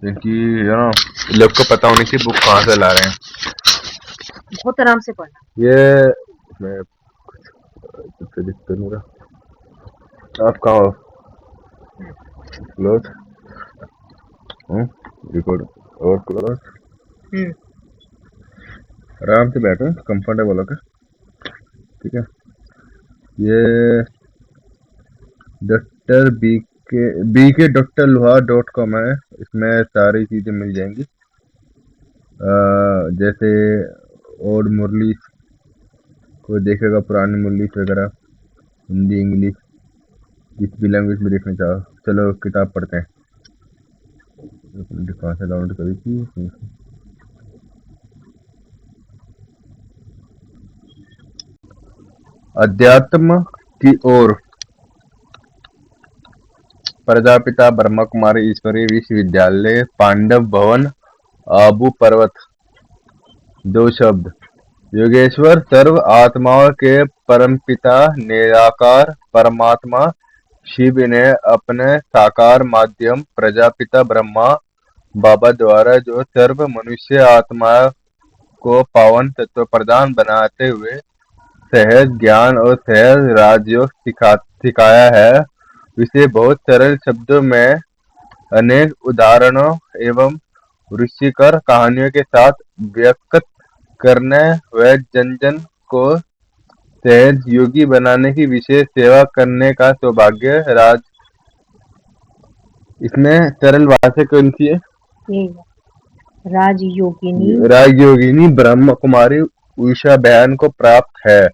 क्योंकि लोग को पता होनी चाहिए बुक कहाँ से ला रहे हैं। बहुत आराम से पढ़ना। ये मैं कुछ दिख तो नहीं रहा। आप कहाँ हो? क्लोज। रिकॉर्ड और क्लोज। हम्म आराम से बैठो, कंफर्टेबल होकर। ठीक है। ये डॉक्टर बी के डॉक्टर लोहा .com है। इसमें सारी चीजें मिल जाएंगी। जैसे ओल्ड मुरली को देखेगा, पुरानी मुरली वगैरह, हिंदी इंग्लिश जिस भी लैंग्वेज में देखना चाहो। चलो किताब पढ़ते हैं। कहाँ से डाउनलोड करी थी? अध्यात्म की ओर। प्रजापिता ब्रह्मा कुमारी ईश्वरीय विश्वविद्यालय, पांडव भवन, आबू पर्वत। 2 शब्द। योगेश्वर सर्व आत्माओं के परमपिता निराकार परमात्मा शिव ने अपने साकार माध्यम प्रजापिता ब्रह्मा बाबा द्वारा जो सर्व मनुष्य आत्मा को पावन तत्व प्रदान बनाते हुए सहज ज्ञान और सहज राजयोग सिखाया है, उसे बहुत सरल शब्दों में अनेक उदाहरणों एवं रुचिकर कहानियों के साथ व्यक्त करने व जन-जन को सहज योगी बनाने की विशेष सेवा करने का सौभाग्य राज। इसमें सरल भाषा कौन सी है? ये राजयोगिनी राजयोगिनी ब्रह्म कुमारी उषा बहन को प्राप्त है।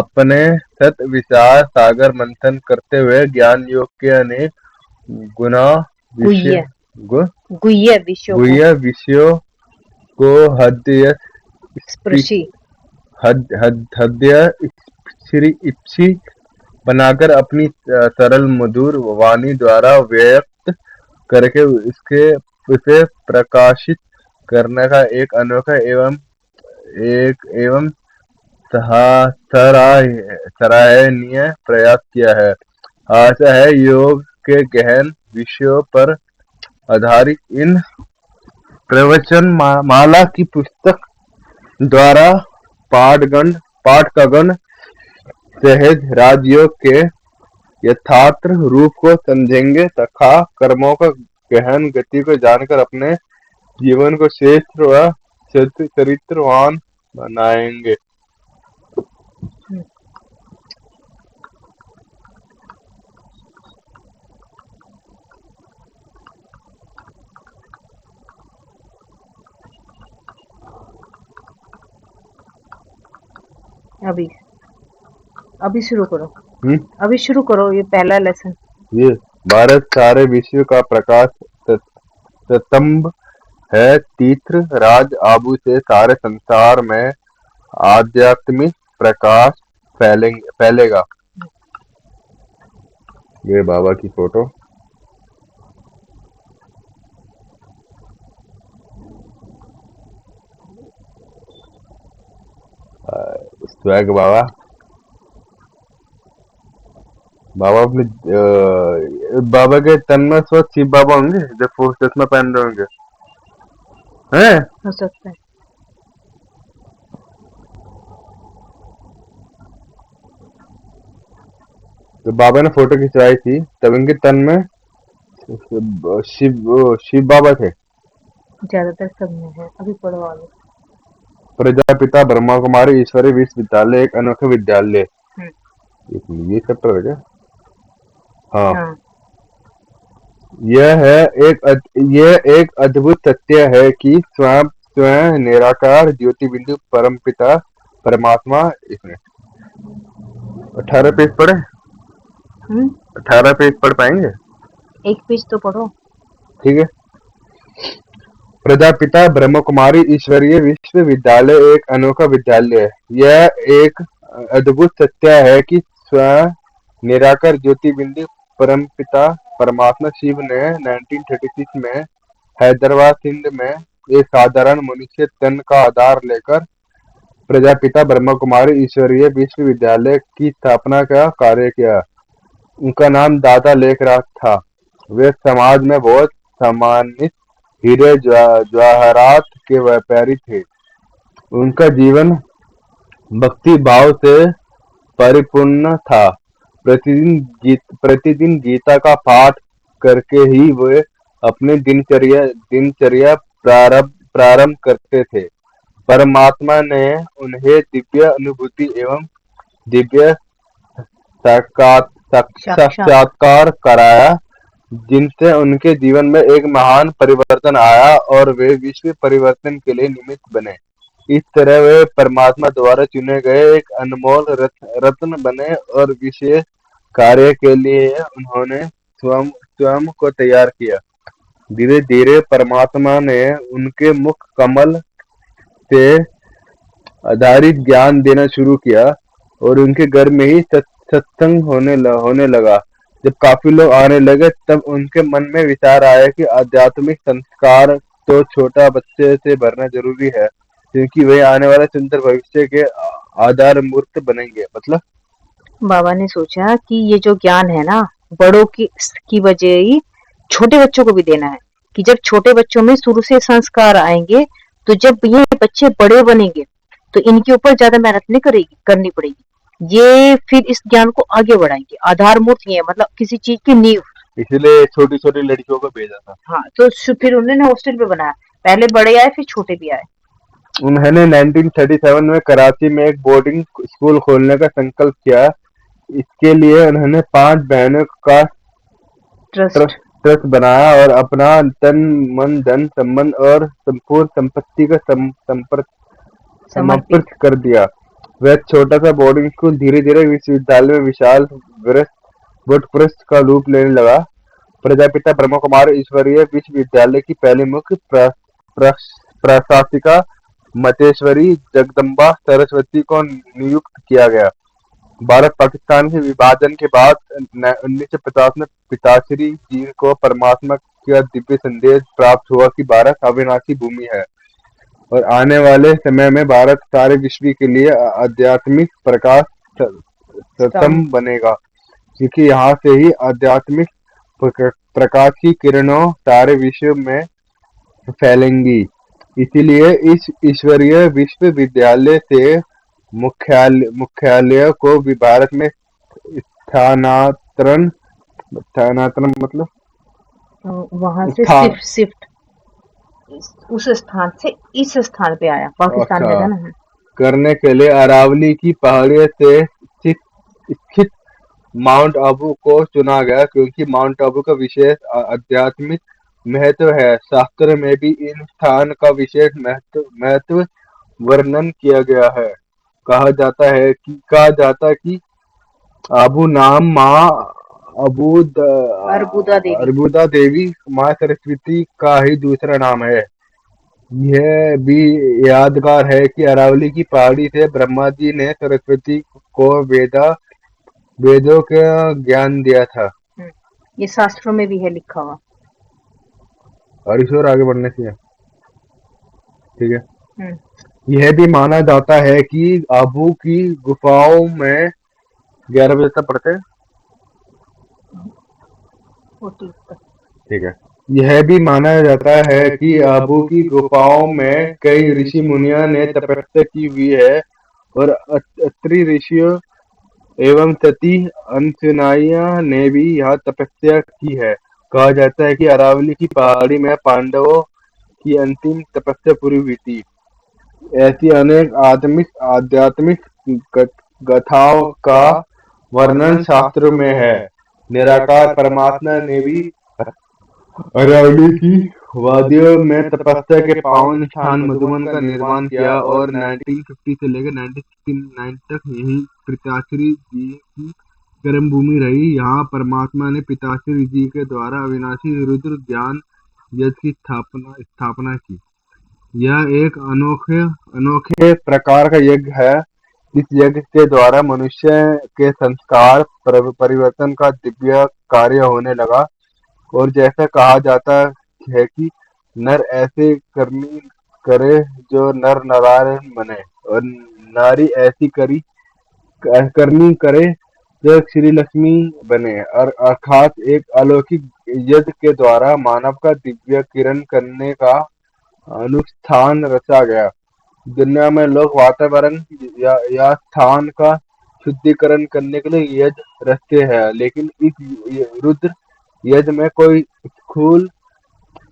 अपने सत विचार सागर मंथन करते हुए ज्ञान योग के अनेक गुना गुह्य गु- गुह्य विषयों को गुह्य विषयों को हृदय स्पर्शी इप्सी बनाकर अपनी सरल मधुर वाणी द्वारा व्यक्त करके उसे प्रकाशित करने का एक अनोखा एवं सराहनीय प्रयास किया है। आशा है योग के गहन विषयों पर आधारित इन प्रवचन माला की पुस्तक द्वारा पाठकगण सहज राजयोग के यथार्थ रूप को समझेंगे तथा कर्मों का गहन गति को जानकर अपने जीवन को श्रेष्ठ व चरित्रवान बनाएंगे। अभी शुरू करो। अभी शुरू करो, ये पहला लेसन। ये भारत सारे विश्व का प्रकाश स्तंभ है। तीर्थ राज आबू से सारे संसार में आध्यात्मिक प्रकाश फैलेगा। ये बाबा की फोटो। स्वैग बाबा अपने बाबा के तन में स्वच्छ शिव बाबा होंगे जो फोर्स चश्मा पहन रहे होंगे, हैं? हो सकता है। तो बाबा ने फोटो खिंचवाई थी तब इनके तन में शिव बाबा थे। ज्यादातर सब में है। अभी पढ़वा लो। प्रजापिता ब्रह्मा कुमारी ईश्वरीय विश्वविद्यालय एक अनोखा विद्यालय। ये चैप्टर है क्या? हाँ। यह एक अद्भुत सत्य है कि स्वयं निराकार ज्योति बिंदु परमपिता परमात्मा। इसमें 18 पेज पढ़े। 18 पेज पढ़ पाएंगे? एक पेज तो पढ़ो। ठीक है। प्रजापिता ब्रह्म कुमारी ईश्वरीय विश्वविद्यालय एक अनोखा विद्यालय है। यह एक अद्भुत सत्य है कि स्वयं निराकार ज्योति बिंदु परमपिता परमात्मा शिव ने 1936 में हैदराबाद सिंध में एक साधारण मनुष्य तन का आधार लेकर प्रजापिता ब्रह्म कुमारी ईश्वरीय विश्वविद्यालय की स्थापना का कार्य किया। उनका नाम दादा लेखराज था। वे समाज में बहुत सम्मानित हीरे जवाहरात के व्यापारी थे। उनका जीवन भक्ति भाव से परिपूर्ण था। प्रतिदिन गीता का पाठ करके ही वे अपनी दिनचर्या प्रारंभ करते थे। परमात्मा ने उन्हें दिव्य अनुभूति एवं दिव्य साक्षात साक्षात्कार कराया, जिनसे उनके जीवन में एक महान परिवर्तन आया और वे विश्व परिवर्तन के लिए निमित्त बने। इस तरह वे परमात्मा द्वारा चुने गए एक अनमोल रत्न बने और विशेष कार्य के लिए उन्होंने स्वयं को तैयार किया। धीरे धीरे परमात्मा ने उनके मुख कमल से आधारित ज्ञान देना शुरू किया और उनके घर में ही सत्संग होने लगा। जब काफी लोग आने लगे तब उनके मन में विचार आया कि आध्यात्मिक संस्कार तो छोटा बच्चे से भरना जरूरी है, क्योंकि वे आने वाले सुंदर भविष्य के आधार मूर्त बनेंगे। मतलब बाबा ने सोचा कि ये जो ज्ञान है ना, बड़ों की वजह ही छोटे बच्चों को भी देना है, कि जब छोटे बच्चों में शुरू से संस्कार आएंगे तो जब ये बच्चे बड़े बनेंगे तो इनके ऊपर ज्यादा मेहनत नहीं करनी पड़ेगी। ये फिर इस ज्ञान को आगे बढ़ाएंगे। आधार मूर्त ये है, मतलब किसी चीज की नींव। इसलिए छोटी छोटी लड़कियों को भेजा था। हाँ, तो फिर उन्होंने हॉस्टल पे बनाया। पहले बड़े आए, फिर छोटे भी आए। उन्होंने 1937 में कराची में एक बोर्डिंग स्कूल खोलने का संकल्प किया। इसके लिए उन्होंने 5 बहनों का ट्रस्ट बनाया और अपना तन मन धन संबंध और संपूर्ण संपत्ति का समर्पित कर दिया। वह छोटा सा बोर्डिंग स्कूल धीरे धीरे विश्वविद्यालय में विशाल वटवृक्ष का रूप लेने लगा। प्रजापिता ब्रह्म कुमार ईश्वरीय विश्वविद्यालय की पहली मुख्य प्रशासिका मतेश्वरी जगदम्बा सरस्वती को नियुक्त किया गया। भारत पाकिस्तान के विभाजन के बाद 1950 में पिताश्री जी को परमात्मा का दिव्य संदेश प्राप्त हुआ कि भारत अविनाशी भूमि है और आने वाले समय में भारत सारे विश्व के लिए आध्यात्मिक प्रकाश स्तंभ बनेगा, क्योंकि यहाँ से ही आध्यात्मिक प्रकाश की किरणों सारे विश्व में फैलेंगी। इसीलिए इस ईश्वरीय विश्वविद्यालय से मुख्यालय को भी भारत में स्थानांतरण मतलब वहां से शिफ्ट उस स्थान से इस स्थान पे आया, पाकिस्तान में था ना, करने के लिए अरावली की पहाड़ियों से स्थित माउंट आबू को चुना गया, क्योंकि माउंट आबू का विशेष आध्यात्मिक महत्व है। शास्त्र में भी इन स्थान का विशेष महत्व वर्णन किया गया है। कहा जाता कि आबू नाम माँ अरबुदा देवी माँ सरस्वती का ही दूसरा नाम है। यह भी यादगार है कि अरावली की पहाड़ी से ब्रह्मा जी ने सरस्वती को वेदों का ज्ञान दिया था। ये शास्त्रों में भी है लिखा हुआ। और इस ओर आगे बढ़ने से ठीक है। यह भी माना जाता है कि आबू की गुफाओं में 11 बजे तक पढ़ते हैं, ठीक है। यह भी माना जाता है कि आबू की गुफाओं में कई ऋषि मुनियों ने तपस्या की हुई है और अत्रि ऋषियों एवं सती अनसुनाइया ने भी यहाँ तपस्या की है। कहा जाता है कि अरावली की पहाड़ी में पांडवों की अंतिम तपस्या पूरी हुई थी। ऐसी अनेक आध्यात्मिक गाथाओं का वर्णन शास्त्र में है। निराकार परमात्मा ने भी अरावली की वादियों में तपस्या के पावन स्थान मधुबन का निर्माण किया और 1950 से लेकर 1969 तक यही पिताश्री जी की कर्मभूमि रही। यहाँ परमात्मा ने पिताश्री जी के द्वारा अविनाशी रुद्र ज्ञान यज्ञ की स्थापना की। यह एक अनोखे प्रकार का यज्ञ है। इस यज्ञ के द्वारा मनुष्य के संस्कार परिवर्तन का दिव्य कार्य होने लगा और जैसा कहा जाता है कि नर ऐसे करनी करे जो नर नारायण बने और नारी ऐसी करनी करे जो श्री लक्ष्मी बने, और अर्थात एक अलौकिक यज्ञ के द्वारा मानव का दिव्य किरण करने का अनुष्ठान रचा गया। दुनिया में लोग वातावरण या स्थान का शुद्धिकरण करने के लिए यज्ञ रचते हैं, लेकिन इस रुद्र यज्ञ में कोई स्थूल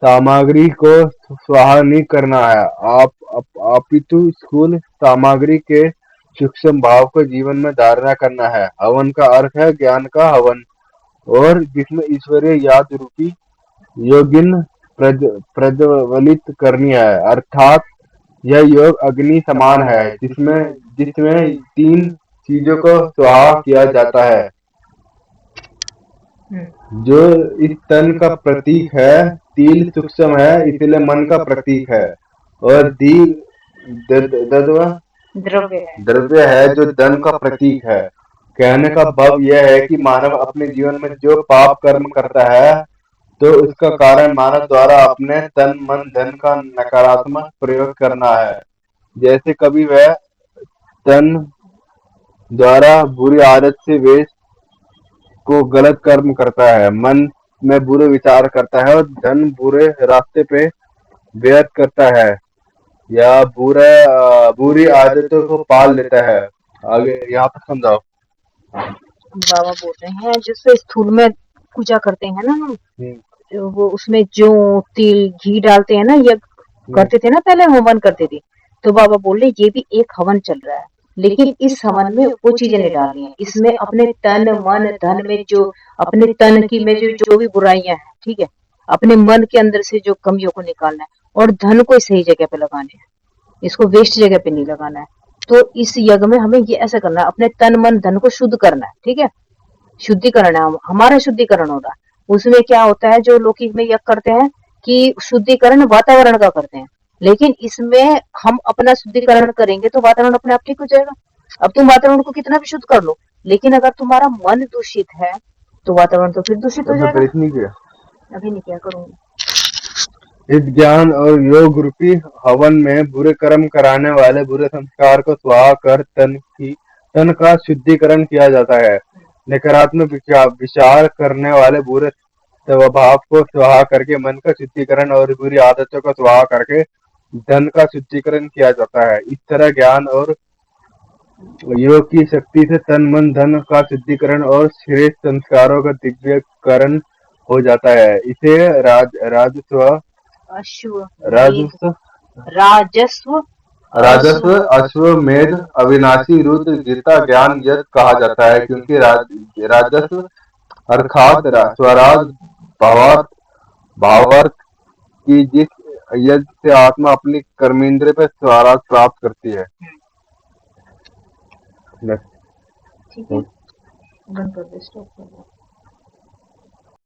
सामग्री को स्वाहा नहीं करना है, अपितु स्थूल सामग्री के सूक्ष्म भाव को जीवन में धारणा करना है। हवन का अर्थ है ज्ञान का हवन, और जिसमें ईश्वरीय याद रूपी योगिन प्रज्वलित करनी है, अर्थात यह योग अग्नि समान है जिसमें जिसमें 3 चीजों को स्वाहा किया जाता है, जो इस तन का प्रतीक है। तिल सूक्ष्म है इसलिए मन का प्रतीक है, और दद्व द्रव्य है जो धन का प्रतीक है। कहने का भाव यह है कि मानव अपने जीवन में जो पाप कर्म करता है, तो उसका कारण मानव द्वारा अपने तन मन धन का नकारात्मक प्रयोग करना है। जैसे कभी वह तन द्वारा बुरी आदत से वेश को गलत कर्म करता है, मन में बुरे विचार करता है, और धन बुरे रास्ते पे व्यर्थ करता है, या बुरी आदतों को पाल लेता है। आगे यहाँ तक समझाओ। बाबा बोल रहे हैं जिससे स्थूल में पूजा करते हैं ना हम, वो उसमें जो तिल घी डालते हैं ना, यज्ञ करते थे ना, पहले हवन करते थे, तो बाबा बोल रहे ये भी एक हवन चल रहा है, लेकिन इस हवन में वो चीजें नहीं डालनी है। इसमें अपने तन मन धन में जो अपने तन की में जो भी बुराइयां हैं, ठीक है, अपने मन के अंदर से जो कमियों को निकालना है, और धन को सही जगह पे लगाने हैं, इसको वेस्ट जगह पे नहीं लगाना है। तो इस यज्ञ में हमें ये ऐसा करना है, अपने तन मन धन को शुद्ध करना है, ठीक है, शुद्धिकरण है, हमारा शुद्धिकरण होगा। उसमें क्या होता है, जो लौकिक में यज्ञ करते हैं कि शुद्धिकरण वातावरण का करते हैं, लेकिन इसमें हम अपना शुद्धिकरण करेंगे तो वातावरण अपने आप ठीक हो जाएगा। अब तुम वातावरण को कितना भी शुद्ध कर लो, लेकिन अगर तुम्हारा मन दूषित है तो वातावरण तो फिर दूषित हो जाएगा। अभी नहीं किया करूंगी। इस ज्ञान और योग रूपी हवन में बुरे कर्म कराने वाले बुरे संस्कार को स्वाहा कर तन का शुद्धिकरण किया जाता है। नकारात्मक विचार करने वाले बुरे स्वभाव को स्वाहा करके मन का शुद्धिकरण और बुरी आदतों को स्वाहा करके धन का शुद्धिकरण किया जाता है। इस तरह ज्ञान और योग की शक्ति से तन मन धन का शुद्धिकरण और श्रेष्ठ संस्कारों का दिव्यकरण हो जाता है। इसे राजस्व अश्वमेध अविनाशी रुद्र गीता ज्ञान यज्ञ कहा जाता है, क्योंकि राजस्व अर्थात स्वराज भावार्थ की जिस यज्ञ से आत्मा अपनी कर्मेंद्रिय पर स्वराज प्राप्त करती है। ठीक है, बंद कर दे, स्टॉप कर दो।